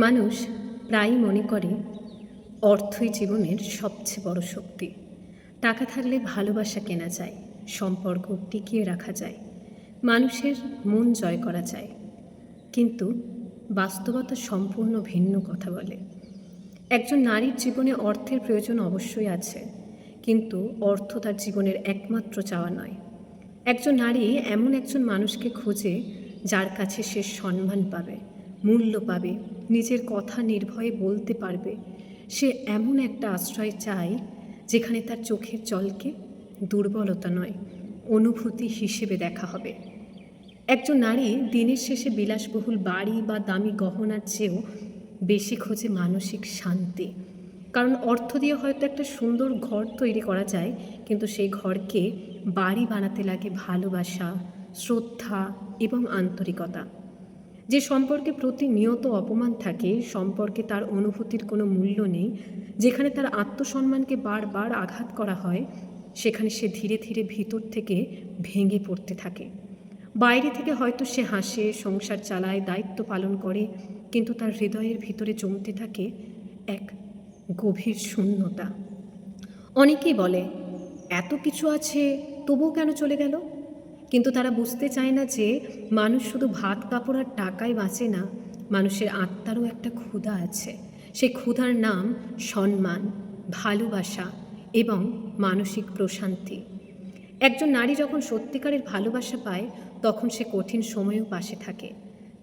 মানুষ প্রায়ই মনে করে অর্থই জীবনের সবচেয়ে বড় শক্তি। টাকা থাকলে ভালোবাসা কেনা যায়, সম্পর্ক টিকিয়ে রাখা যায়, মানুষের মন জয় করা যায়। কিন্তু বাস্তবতা সম্পূর্ণ ভিন্ন কথা বলে। একজন নারীর জীবনে অর্থের প্রয়োজন অবশ্যই আছে, কিন্তু অর্থ তার জীবনের একমাত্র চাওয়া নয়। একজন নারী এমন একজন মানুষকে খোঁজে যার কাছে সে সম্মান পাবে, মূল্য পাবে, নিজের কথা নির্ভয়ে বলতে পারবে। সে এমন একটা আশ্রয় চায় যেখানে তার চোখের জলকে দুর্বলতা নয়, অনুভূতি হিসেবে দেখা হবে। একজন নারী দিনের শেষে বিলাসবহুল বাড়ি বা দামি গহনার চেয়েও বেশি খোঁজে মানসিক শান্তি। কারণ অর্থ দিয়ে হয়তো একটা সুন্দর ঘর তৈরি করা যায়, কিন্তু সেই ঘরকে বাড়ি বানাতে লাগে ভালোবাসা, শ্রদ্ধা এবং আন্তরিকতা। যে সম্পর্কে প্রতিনিয়ত অপমান থাকে, সম্পর্কে তার অনুভূতির কোনো মূল্য নেই, যেখানে তার আত্মসম্মানকে বারবার আঘাত করা হয়, সেখানে সে ধীরে ধীরে ভিতর থেকে ভেঙে পড়তে থাকে। বাইরে থেকে হয়তো সে হাসে, সংসার চালায়, দায়িত্ব পালন করে, কিন্তু তার হৃদয়ের ভিতরে জমতে থাকে এক গভীর শূন্যতা। অনেকেই বলে এত কিছু আছে তবুও কেন চলে গেল, কিন্তু তারা বুঝতে চায় না যে মানুষ শুধু ভাত কাপড় আর টাকায় বাঁচে না, মানুষের আত্মারও একটা ক্ষুধা আছে। সেই ক্ষুধার নাম সম্মান, ভালোবাসা এবং মানসিক প্রশান্তি। একজন নারী যখন সত্যিকারের ভালোবাসা পায়, তখন সে কঠিন সময়েও পাশে থাকে।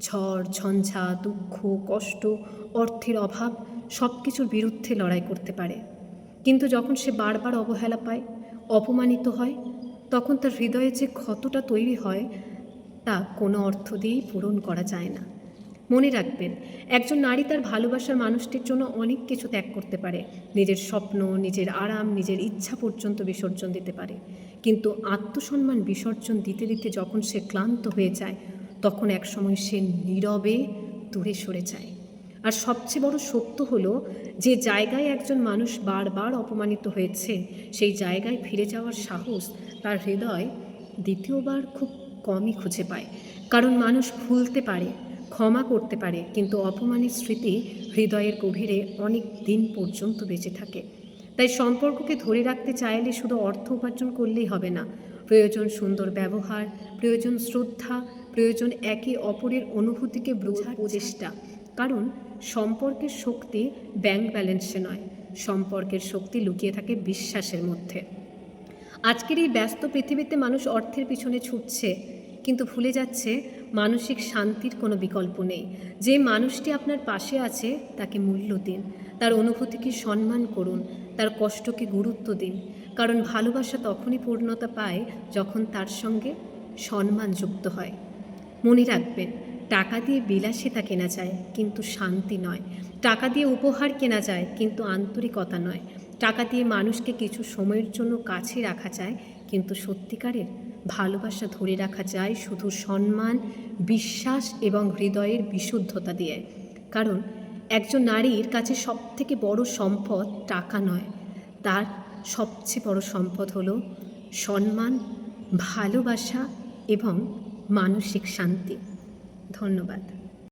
ঝড় ঝঞ্ঝা, দুঃখ, কষ্ট, অর্থের অভাব সব কিছুর বিরুদ্ধে লড়াই করতে পারে। কিন্তু যখন সে বারবার অবহেলা পায়, অপমানিত হয়, তখন তার হৃদয়ে যে ক্ষতটা তৈরি হয়, তা কোনো অর্থ দিয়েই পূরণ করা যায় না। মনে রাখবেন, একজন নারী তার ভালোবাসার মানুষটির জন্য অনেক কিছু ত্যাগ করতে পারে। নিজের স্বপ্ন, নিজের আরাম, নিজের ইচ্ছা পর্যন্ত বিসর্জন দিতে পারে। কিন্তু আত্মসম্মান বিসর্জন দিতে দিতে যখন সে ক্লান্ত হয়ে যায়, তখন একসময় সে নীরবে দূরে সরে যায়। আর সবচেয়ে বড় সত্য হলো, যে জায়গায় একজন মানুষ বারবার অপমানিত হয়েছে, সেই জায়গায় ফিরে যাওয়ার সাহস তার হৃদয় দ্বিতীয়বার খুব কমই খুঁজে পায়। কারণ মানুষ ভুলতে পারে, ক্ষমা করতে পারে, কিন্তু অপমানের স্মৃতি হৃদয়ের গভীরে অনেক দিন পর্যন্ত বেঁচে থাকে। তাই সম্পর্ককে ধরে রাখতে চাইলে শুধু অর্থ উপার্জন করলেই হবে না। প্রয়োজন সুন্দর ব্যবহার, প্রয়োজন শ্রদ্ধা, প্রয়োজন একে অপরের অনুভূতিকে বোঝার চেষ্টা। কারণ সম্পর্কের শক্তি ব্যাংক ব্যালেন্সে নয়, সম্পর্কের শক্তি লুকিয়ে থাকে বিশ্বাসের মধ্যে। আজকের এই ব্যস্ত পৃথিবীতে মানুষ অর্থের পিছনে ছুটছে, কিন্তু ভুলে যাচ্ছে মানসিক শান্তির কোনো বিকল্প নেই। যে মানুষটি আপনার পাশে আছে তাকে মূল্য দিন, তার অনুভূতিকে সম্মান করুন, তার কষ্টকে গুরুত্ব দিন। কারণ ভালোবাসা তখনই পূর্ণতা পায় যখন তার সঙ্গে সম্মান যুক্ত হয়। মনে রাখবেন, টাকা দিয়ে বিলাসিতা কেনা যায়, কিন্তু শান্তি নয়। টাকা দিয়ে উপহার কেনা যায়, কিন্তু আন্তরিকতা নয়। টাকা দিয়ে মানুষকে কিছু সময়ের জন্য কাছে রাখা যায়, কিন্তু সত্যিকারের ভালোবাসা ধরে রাখা যায় শুধু সম্মান, বিশ্বাস এবং হৃদয়ের বিশুদ্ধতা দিয়ে। কারণ একজন নারীর কাছে সবথেকে বড় সম্পদ টাকা নয়, তার সবচেয়ে বড় সম্পদ হলো সম্মান, ভালোবাসা এবং মানসিক শান্তি। ধন্যবাদ।